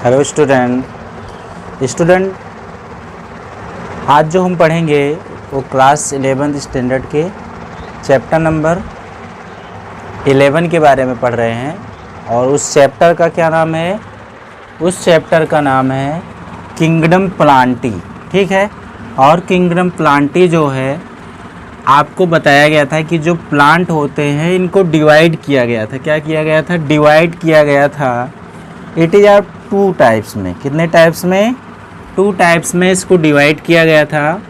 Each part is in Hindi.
हेलो स्टूडेंट आज जो हम पढ़ेंगे वो क्लास 11th स्टैंडर्ड के चैप्टर नंबर 11 के बारे में पढ़ रहे हैं। और उस चैप्टर का क्या नाम है? उस चैप्टर का नाम है किंगडम प्लांटी। ठीक है। और किंगडम प्लांटी जो है आपको बताया गया था कि जो प्लांट होते हैं इनको डिवाइड किया गया था। क्या किया गया था? डिवाइड किया गया था। इट इज़ आर 2 टाइप्स में। कितने टाइप्स में? 2 टाइप्स में इसको डिवाइड किया गया था।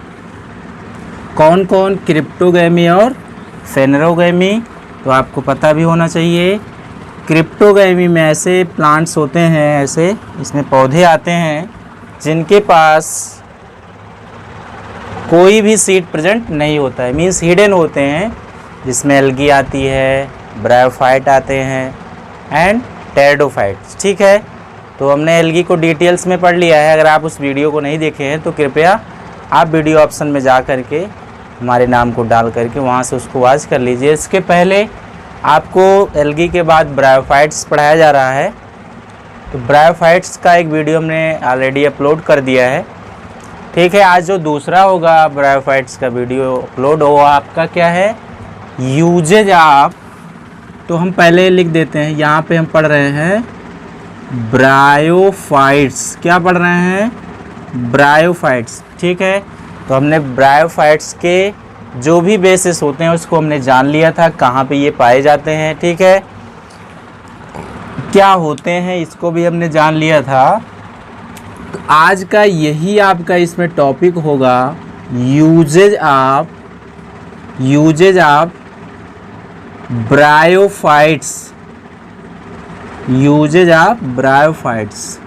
कौन कौन? क्रिप्टोगैमी और फेनेरोगैमी। तो आपको पता भी होना चाहिए। क्रिप्टोगैमी में ऐसे प्लांट्स होते हैं, ऐसे इसमें पौधे आते हैं जिनके पास कोई भी सीड प्रेजेंट नहीं होता है, मीन्स हिडन होते हैं, जिसमें एल्गी आती है, ब्रायोफाइट आते हैं एंड टेरिडोफाइट्स। ठीक है। तो हमने एल्गी को डिटेल्स में पढ़ लिया है। अगर आप उस वीडियो को नहीं देखे हैं तो कृपया आप वीडियो ऑप्शन में जा करके हमारे नाम को डाल करके वहाँ से उसको वॉच कर लीजिए। इसके पहले आपको एल्गी के बाद ब्रायोफाइट्स पढ़ाया जा रहा है। तो ब्रायोफाइट्स का एक वीडियो हमने ऑलरेडी अपलोड कर दिया है। ठीक है। आज जो दूसरा होगा ब्रायोफाइट्स का वीडियो अपलोड होगा आपका क्या है? Uses of. तो हम पहले लिख देते हैं, यहाँ पे हम पढ़ रहे हैं ब्रायोफाइट्स। क्या पढ़ रहे हैं? ब्रायोफाइट्स। ठीक है। तो हमने ब्रायोफाइट्स के जो भी बेसिस होते हैं उसको हमने जान लिया था, कहाँ पे ये पाए जाते हैं। ठीक है। क्या होते हैं इसको भी हमने जान लिया था। तो आज का यही आपका इसमें टॉपिक होगा, uses of bryophytes. Uses of bryophytes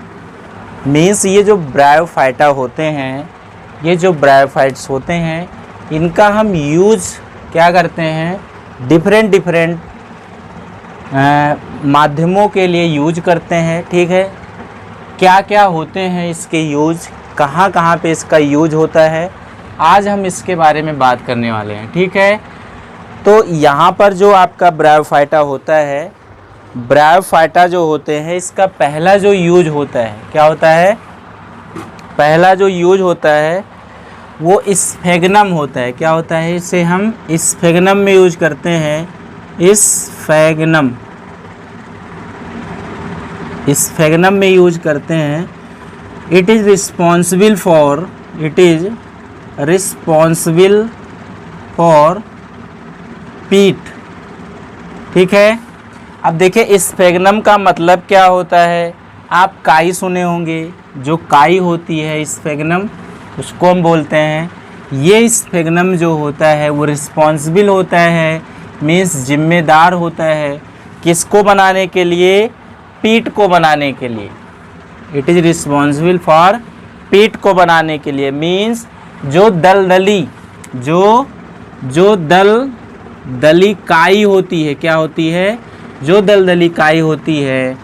means ये जो ब्रायोफाइटा होते हैं, ये जो ब्रायोफाइट्स होते हैं, इनका हम यूज क्या करते हैं? डिफरेंट माध्यमों के लिए यूज करते हैं। ठीक है। क्या क्या होते हैं इसके यूज, कहाँ कहाँ पे इसका यूज होता है, आज हम इसके बारे में बात करने वाले हैं। ठीक है। तो यहाँ पर जो आपका ब्रायोफाइटा होता है, ब्रायोफाइटा जो होते हैं, इसका पहला जो यूज होता है क्या होता है? पहला जो यूज होता है वो स्फेगनम होता है। क्या होता है? इसे हम स्फेगनम में यूज करते हैं। स्फेगनम में यूज करते हैं। इट इज़ रिस्पॉन्सिबल फॉर पीट। ठीक है। अब देखिए स्फेगनम का मतलब क्या होता है? आप काई सुने होंगे। जो काई होती है स्फेगनम, उसको हम बोलते हैं। ये स्फेगनम जो होता है वो रिस्पॉन्सिबल होता है, मीन्स जिम्मेदार होता है। किसको बनाने के लिए? पीट को बनाने के लिए। इट इज़ रिस्पॉन्सिबल फॉर पीट को बनाने के लिए, मीन्स जो दलदली दली काई होती है। क्या होती है? जो दलदली काई होती है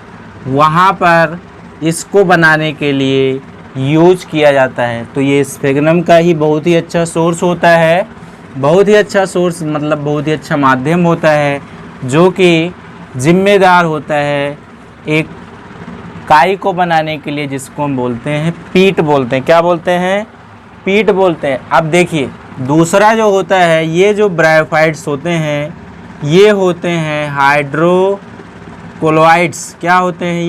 वहाँ पर इसको बनाने के लिए यूज किया जाता है। तो ये स्फेगनम का ही बहुत ही अच्छा सोर्स होता है। बहुत ही अच्छा सोर्स मतलब बहुत ही अच्छा माध्यम होता है, जो कि जिम्मेदार होता है एक काई को बनाने के लिए, जिसको हम बोलते हैं पीट बोलते हैं। क्या बोलते हैं? पीट बोलते हैं। अब देखिए दूसरा जो होता है, ये जो ब्रायोफाइट्स होते हैं ये होते हैं हाइड्रोकोलोइड्स। क्या होते हैं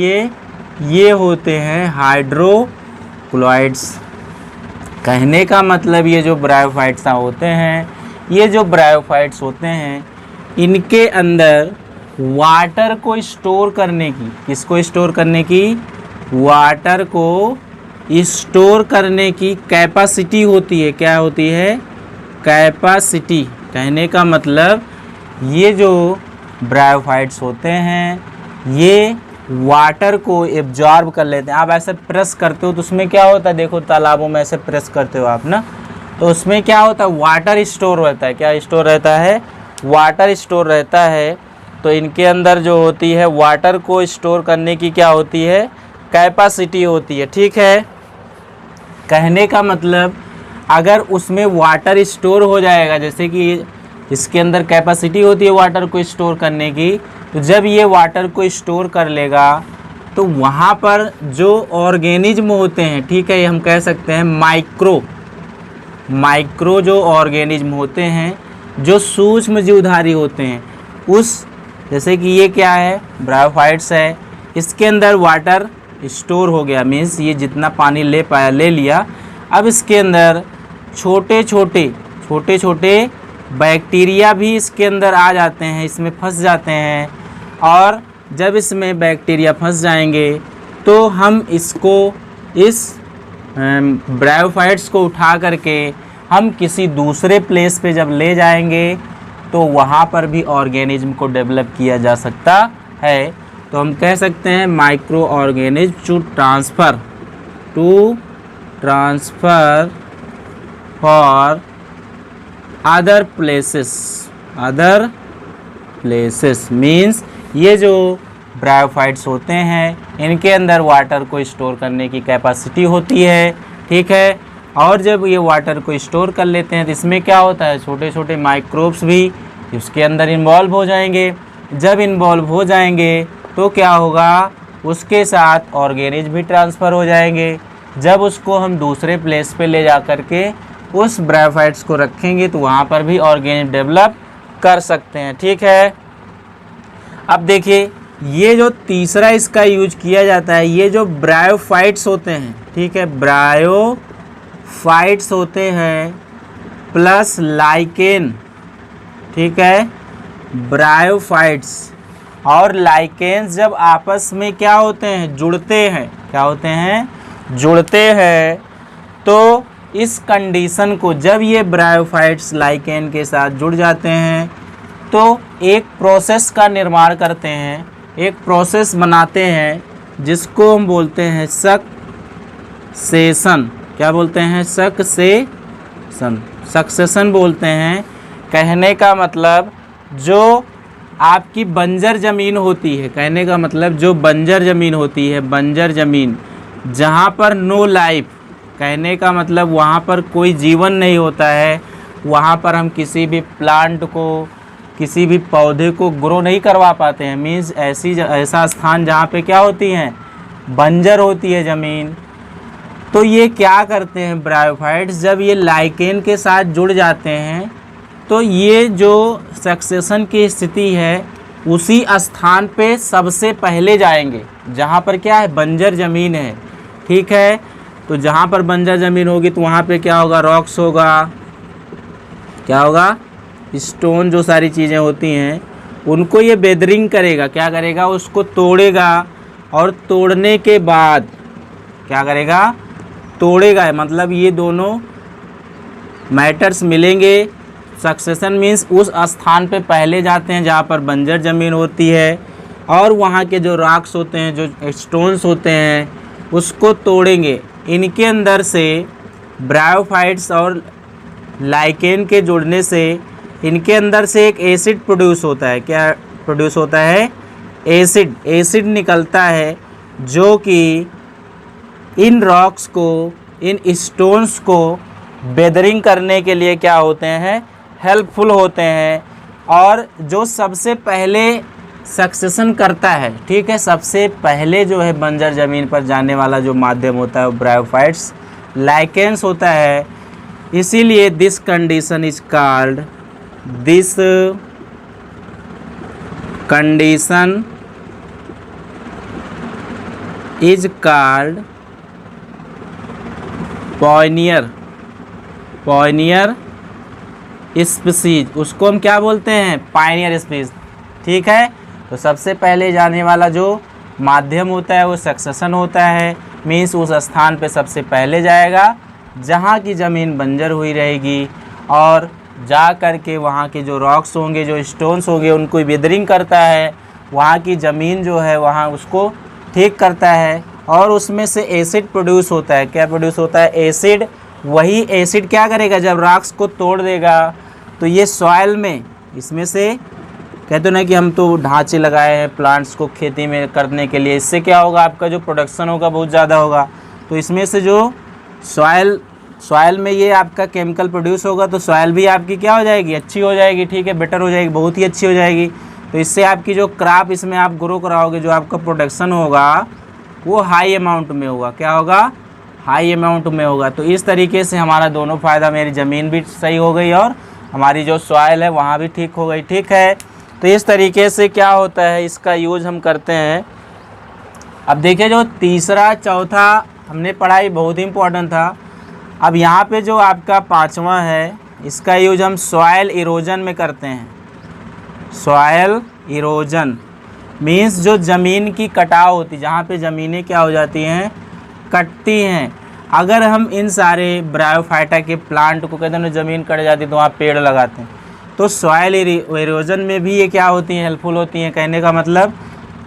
ये होते हैं हाइड्रोकोलोइड्स। कहने का मतलब ये जो ब्रायोफाइट्स होते हैं, ये जो ब्रायोफाइट्स होते हैं, इनके अंदर वाटर को स्टोर करने की, किसको स्टोर करने की? वाटर को स्टोर करने की कैपेसिटी होती है। क्या होती है? कैपेसिटी। कहने का मतलब ये जो ब्रायोफाइट्स होते हैं ये वाटर को एब्जॉर्ब कर लेते हैं। आप ऐसे प्रेस करते हो तो उसमें क्या होता है? देखो तालाबों में ऐसे प्रेस करते हो आप ना, तो उसमें क्या होता है? वाटर स्टोर रहता है। क्या स्टोर रहता है? वाटर स्टोर रहता है। तो इनके अंदर जो होती है वाटर को स्टोर करने की क्या होती है? कैपेसिटी होती है। ठीक है। कहने का मतलब अगर उसमें वाटर स्टोर हो जाएगा, जैसे कि इसके अंदर कैपेसिटी होती है वाटर को स्टोर करने की, तो जब ये वाटर को स्टोर कर लेगा तो वहाँ पर जो ऑर्गेनिज्म होते हैं, ठीक है, ये हम कह सकते हैं माइक्रो जो ऑर्गेनिज्म होते हैं, जो सूक्ष्म जीवधारी होते हैं, उस जैसे कि ये क्या है, ब्रायोफाइट्स है, इसके अंदर वाटर स्टोर हो गया, मीन्स ये जितना पानी ले पाया ले लिया। अब इसके अंदर छोटे छोटे बैक्टीरिया भी इसके अंदर आ जाते हैं, इसमें फंस जाते हैं। और जब इसमें बैक्टीरिया फंस जाएंगे तो हम इसको, इस ब्रायोफाइट्स को उठा करके हम किसी दूसरे प्लेस पे जब ले जाएंगे तो वहाँ पर भी ऑर्गेनिज्म को डेवलप किया जा सकता है। तो हम कह सकते हैं micro organism to transfer for other places means ये जो ब्रायोफाइट्स होते हैं इनके अंदर वाटर को स्टोर करने की कैपेसिटी होती है, ठीक है। और जब ये वाटर को स्टोर कर लेते हैं तो इसमें क्या होता है, छोटे छोटे माइक्रोब्स भी उसके अंदर इन्वॉल्व हो जाएंगे। जब इन्वॉल्व हो जाएंगे तो क्या होगा, उसके साथ ऑर्गेनिज्म भी ट्रांसफ़र हो जाएंगे। जब उसको हम दूसरे प्लेस पे ले जा कर के उस ब्रायोफाइट्स को रखेंगे तो वहाँ पर भी ऑर्गेनिज्म डेवलप कर सकते हैं, ठीक है। अब देखिए, ये जो तीसरा इसका यूज किया जाता है, ये जो ब्रायोफाइट्स होते हैं, ठीक है, ब्रायोफाइट्स होते हैं प्लस लाइकेन, ठीक है, ब्रायोफाइट्स और लाइकेन्स जब आपस में क्या होते हैं, जुड़ते हैं, तो इस कंडीशन को, जब ये ब्रायोफाइट्स लाइकेन के साथ जुड़ जाते हैं तो एक प्रोसेस का निर्माण करते हैं, एक प्रोसेस बनाते हैं जिसको हम बोलते हैं सक्सेशन। क्या बोलते हैं, सक्सेशन बोलते हैं। कहने का मतलब जो आपकी बंजर ज़मीन होती है, कहने का मतलब जो बंजर ज़मीन होती है, बंजर ज़मीन जहाँ पर नो लाइफ, कहने का मतलब वहाँ पर कोई जीवन नहीं होता है, वहाँ पर हम किसी भी प्लांट को, किसी भी पौधे को ग्रो नहीं करवा पाते हैं। मीन्स ऐसा स्थान जहाँ पे क्या होती हैं, बंजर होती है ज़मीन। तो ये क्या करते हैं ब्रायोफाइट्स, जब ये लाइकेन के साथ जुड़ जाते हैं तो ये जो सक्सेशन की स्थिति है उसी स्थान पे सबसे पहले जाएंगे जहाँ पर क्या है, बंजर ज़मीन है, ठीक है। तो जहाँ पर बंजर ज़मीन होगी तो वहाँ पे क्या होगा, रॉक्स होगा, क्या होगा, स्टोन, जो सारी चीज़ें होती हैं उनको ये बेदरिंग करेगा, क्या करेगा, उसको तोड़ेगा। और तोड़ने के बाद क्या करेगा, तोड़ेगा, मतलब ये दोनों मैटर्स मिलेंगे। सक्सेशन मीन्स उस स्थान पे पहले जाते हैं जहाँ पर बंजर ज़मीन होती है और वहाँ के जो रॉक्स होते हैं, जो स्टोन्स होते हैं, उसको तोड़ेंगे। इनके अंदर से ब्रायोफाइट्स और लाइकेन के जुड़ने से इनके अंदर से एक एसिड प्रोड्यूस होता है। क्या प्रोड्यूस होता है, एसिड निकलता है, जो कि इन रॉक्स को, इन स्टोन्स को बेदरिंग करने के लिए क्या होते हैं, हेल्पफुल होते हैं। और जो सबसे पहले सक्सेशन करता है, ठीक है, सबसे पहले जो है बंजर ज़मीन पर जाने वाला जो माध्यम होता है वो ब्रायोफाइट्स, लाइकेन्स होता है। इसीलिए this condition is called, this condition is called Pioneer species. उसको हम क्या बोलते हैं, पायनियर स्पीसीज, ठीक है। तो सबसे पहले जाने वाला जो माध्यम होता है वो सक्सेशन होता है, मीन्स उस स्थान पे सबसे पहले जाएगा जहाँ की ज़मीन बंजर हुई रहेगी और जा कर के वहाँ के जो रॉक्स होंगे, जो स्टोन्स होंगे, उनको वेदरिंग करता है, वहाँ की ज़मीन जो है वहाँ उसको ठीक करता है और उसमें से एसिड प्रोड्यूस होता है। क्या प्रोड्यूस होता है, एसिड। वही एसिड क्या करेगा, जब रॉक्स को तोड़ देगा तो ये सॉइल में, इसमें से कहते ना कि हम तो ढांचे लगाए हैं प्लांट्स को खेती में करने के लिए, इससे क्या होगा, आपका जो प्रोडक्शन होगा बहुत ज़्यादा होगा। तो इसमें से जो सॉइल में ये आपका केमिकल प्रोड्यूस होगा तो सॉइल भी आपकी क्या हो जाएगी, अच्छी हो जाएगी, ठीक है, बेटर हो जाएगी, बहुत ही अच्छी हो जाएगी। तो इससे आपकी जो क्रॉप इसमें आप ग्रो कराओगे, जो आपका प्रोडक्शन होगा वो हाई अमाउंट में होगा। क्या होगा? हाई अमाउंट में होगा। तो इस तरीके से हमारा दोनों फ़ायदा, मेरी ज़मीन भी सही हो गई और हमारी जो सॉइल है वहाँ भी ठीक हो गई। ठीक है, तो इस तरीके से क्या होता है, इसका यूज़ हम करते हैं। अब देखिए, जो तीसरा चौथा हमने पढ़ाई बहुत ही इम्पोर्टेंट था। अब यहाँ पे जो आपका पांचवा है, इसका यूज हम सॉइल इरोजन में करते हैं। सॉइल इरोजन मीन्स जो ज़मीन की कटाव होती, जहाँ पे ज़मीनें क्या हो जाती हैं, कटती हैं। अगर हम इन सारे ब्रायोफाइटा के प्लांट को कहते हैं ज़मीन कट जाती है तो वहाँ पेड़ लगाते हैं, तो सॉइल इरोजन में भी ये क्या होती हैं, हेल्पफुल होती हैं। कहने का मतलब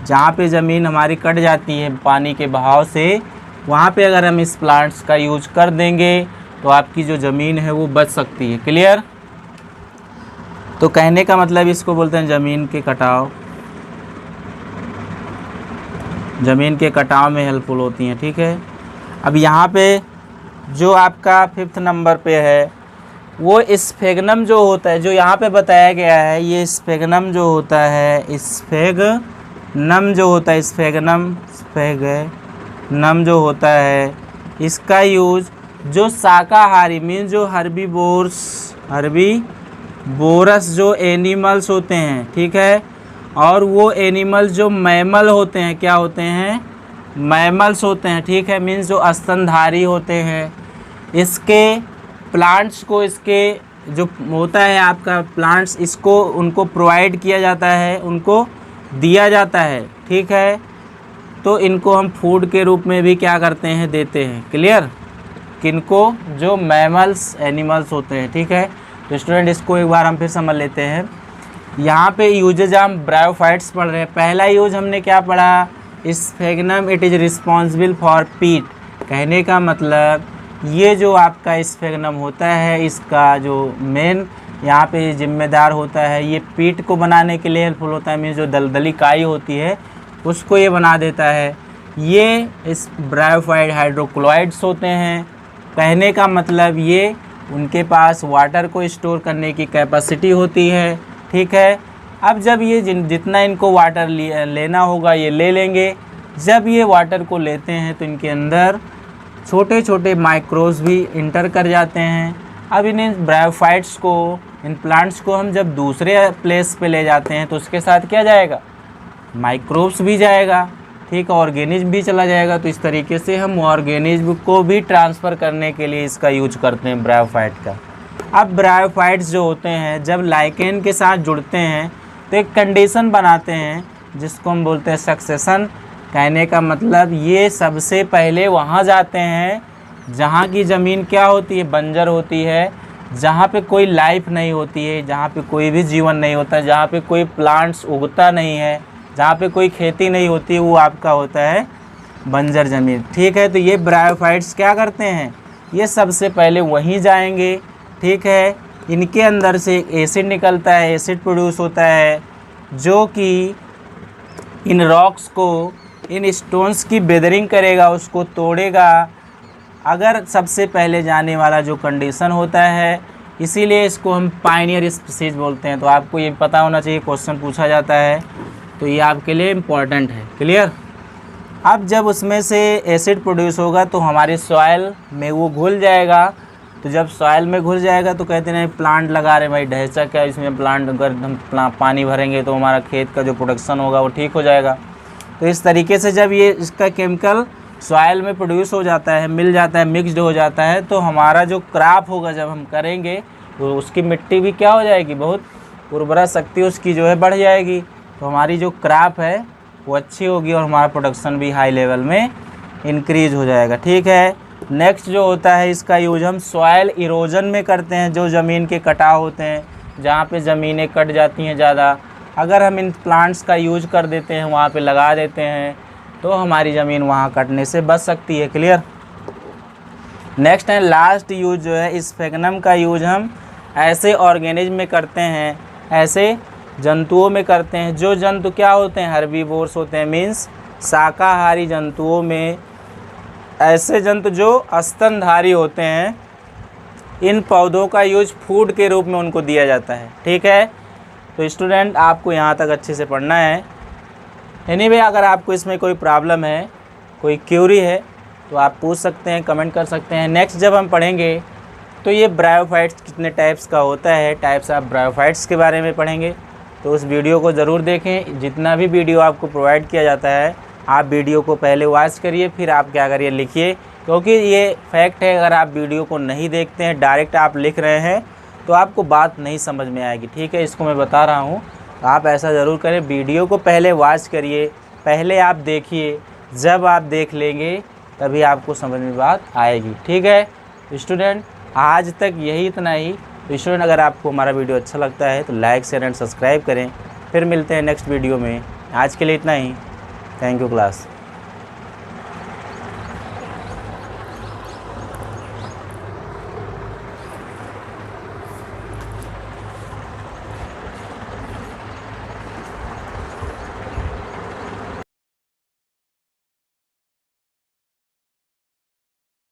जहाँ पे ज़मीन हमारी कट जाती है पानी के बहाव से, वहाँ पे अगर हम इस प्लांट्स का यूज कर देंगे तो आपकी जो ज़मीन है वो बच सकती है। क्लियर? तो कहने का मतलब इसको बोलते हैं ज़मीन के कटाव, ज़मीन के कटाव में हेल्पफुल होती हैं। ठीक है, अब यहाँ पे जो आपका 5th नंबर पे है वो स्फेगनम जो होता है, जो यहाँ पे बताया गया है, ये स्फेगनम जो होता है, स्फेगनम जो होता है, स्फेगनम जो होता है, इसका यूज जो शाकाहारी मीन्स जो हर्बीवोरस जो एनिमल्स होते हैं, ठीक है, और वो एनिमल्स जो मैमल होते हैं, क्या होते हैं, मैमल्स होते हैं। ठीक है, मीन्स जो स्तनधारी होते हैं, इसके प्लांट्स को, इसके जो होता है आपका प्लांट्स, इसको उनको प्रोवाइड किया जाता है, उनको दिया जाता है। ठीक है, तो इनको हम फूड के रूप में भी क्या करते हैं, देते हैं। क्लियर? किनको? जो मैमल्स एनिमल्स होते हैं। ठीक है, तो स्टूडेंट इसको एक बार हम फिर समझ लेते हैं। यहाँ पे यूजेज हम ब्रायोफाइट्स पढ़ रहे हैं। पहला यूज हमने क्या पढ़ा, sphagnum it is responsible for पीट। कहने का मतलब ये जो आपका स्फेगनम होता है, इसका जो मेन यहाँ पे जिम्मेदार होता है, ये पीट को बनाने के लिए हेल्पफुल होता है। मीन्स जो दलदली काई होती है उसको ये बना देता है। ये इस ब्रायोफाइट हाइड्रोक्लोराइड्स होते हैं। कहने का मतलब ये उनके पास वाटर को स्टोर करने की कैपेसिटी होती है। ठीक है, अब जब ये जितना इनको वाटर लेना होगा ये ले लेंगे। जब ये वाटर को लेते हैं तो इनके अंदर छोटे छोटे माइक्रोब्स भी इंटर कर जाते हैं। अब इन ब्रायोफाइट्स को, इन प्लांट्स को हम जब दूसरे प्लेस पे ले जाते हैं तो उसके साथ क्या जाएगा, माइक्रोब्स भी जाएगा। ठीक, ऑर्गेनिज्म भी चला जाएगा। तो इस तरीके से हम ऑर्गेनिज्म को भी ट्रांसफ़र करने के लिए इसका यूज करते हैं ब्रायोफाइट का। अब ब्रायोफाइट्स जो होते हैं जब लाइकेन के साथ जुड़ते हैं तो एक कंडीशन बनाते हैं जिसको हम बोलते हैं सक्सेशन। कहने का मतलब ये सबसे पहले वहाँ जाते हैं जहाँ की ज़मीन क्या होती है, बंजर होती है, जहाँ पे कोई लाइफ नहीं होती है, जहाँ पे कोई भी जीवन नहीं होता, जहाँ पे कोई प्लांट्स उगता नहीं है, जहाँ पे कोई खेती नहीं होती, वो आपका होता है बंजर ज़मीन। ठीक है, तो ये ब्रायोफाइट्स क्या करते हैं, ये सबसे पहले वहीं जाएंगे। ठीक है, इनके अंदर से एक एसिड निकलता है, एसिड प्रोड्यूस होता है जो कि इन रॉक्स को, इन स्टोन्स की बेदरिंग करेगा, उसको तोड़ेगा। अगर सबसे पहले जाने वाला जो कंडीशन होता है, इसीलिए इसको हम पायनियर स्पीशीज बोलते हैं। तो आपको ये पता होना चाहिए, क्वेश्चन पूछा जाता है तो ये आपके लिए इम्पॉर्टेंट है। क्लियर? अब जब उसमें से एसिड प्रोड्यूस होगा तो हमारे सॉइल में वो घुल जाएगा। तो जब सॉइल में घुल जाएगा तो कहते हैं प्लांट लगा रहे भाई, ढैंचा क्या, इसमें प्लांट अगर हम पानी भरेंगे तो हमारा खेत का जो प्रोडक्शन होगा वो ठीक हो जाएगा। तो इस तरीके से जब ये इसका केमिकल सॉइल में प्रोड्यूस हो जाता है, मिल जाता है, मिक्सड हो जाता है, तो हमारा जो क्रॉप होगा जब हम करेंगे तो उसकी मिट्टी भी क्या हो जाएगी, बहुत उर्वरा शक्ति उसकी जो है बढ़ जाएगी। तो हमारी जो क्रॉप है वो अच्छी होगी और हमारा प्रोडक्शन भी हाई लेवल में इंक्रीज हो जाएगा। ठीक है, नेक्स्ट जो होता है इसका यूज हम सॉइल इरोजन में करते हैं। जो ज़मीन के कटाव होते हैं, जहाँ पे ज़मीनें कट जाती हैं ज़्यादा, अगर हम इन प्लांट्स का यूज कर देते हैं, वहाँ पे लगा देते हैं, तो हमारी ज़मीन वहाँ कटने से बच सकती है। क्लियर? नेक्स्ट है लास्ट यूज जो है स्फेगनम का यूज हम ऐसे ऑर्गेनिज्म में करते हैं, ऐसे जंतुओं में करते हैं। जो जंतु क्या होते हैं, हर्बीवोर्स होते हैं, मीन्स शाकाहारी जंतुओं में ऐसे जंतु जो स्तनधारी होते हैं, इन पौधों का यूज फूड के रूप में उनको दिया जाता है। ठीक है, तो स्टूडेंट आपको यहाँ तक अच्छे से पढ़ना है। एनीवे अगर आपको इसमें कोई प्रॉब्लम है, कोई क्यूरी है तो आप पूछ सकते हैं, कमेंट कर सकते हैं। नेक्स्ट जब हम पढ़ेंगे तो ये ब्रायोफाइट्स कितने टाइप्स का होता है, टाइप्स ऑफ ब्रायोफाइट्स के बारे में पढ़ेंगे। तो उस वीडियो को ज़रूर देखें। जितना भी वीडियो आपको प्रोवाइड किया जाता है आप वीडियो को पहले वॉच करिए, फिर आप क्या करिए, लिखिए। क्योंकि ये फैक्ट है, अगर आप वीडियो को नहीं देखते हैं, डायरेक्ट आप लिख रहे हैं तो आपको बात नहीं समझ में आएगी। ठीक है, इसको मैं बता रहा हूँ, आप ऐसा ज़रूर करें, वीडियो को पहले वॉच करिए, पहले आप देखिए। जब आप देख लेंगे तभी आपको समझ में बात आएगी। ठीक है स्टूडेंट, आज तक यही इतना ही। तो स्टूडेंट, अगर आपको हमारा वीडियो अच्छा लगता है तो लाइक शेयर एंड सब्सक्राइब करें। फिर मिलते हैं नेक्स्ट वीडियो में। आज के लिए इतना ही। Thank you class.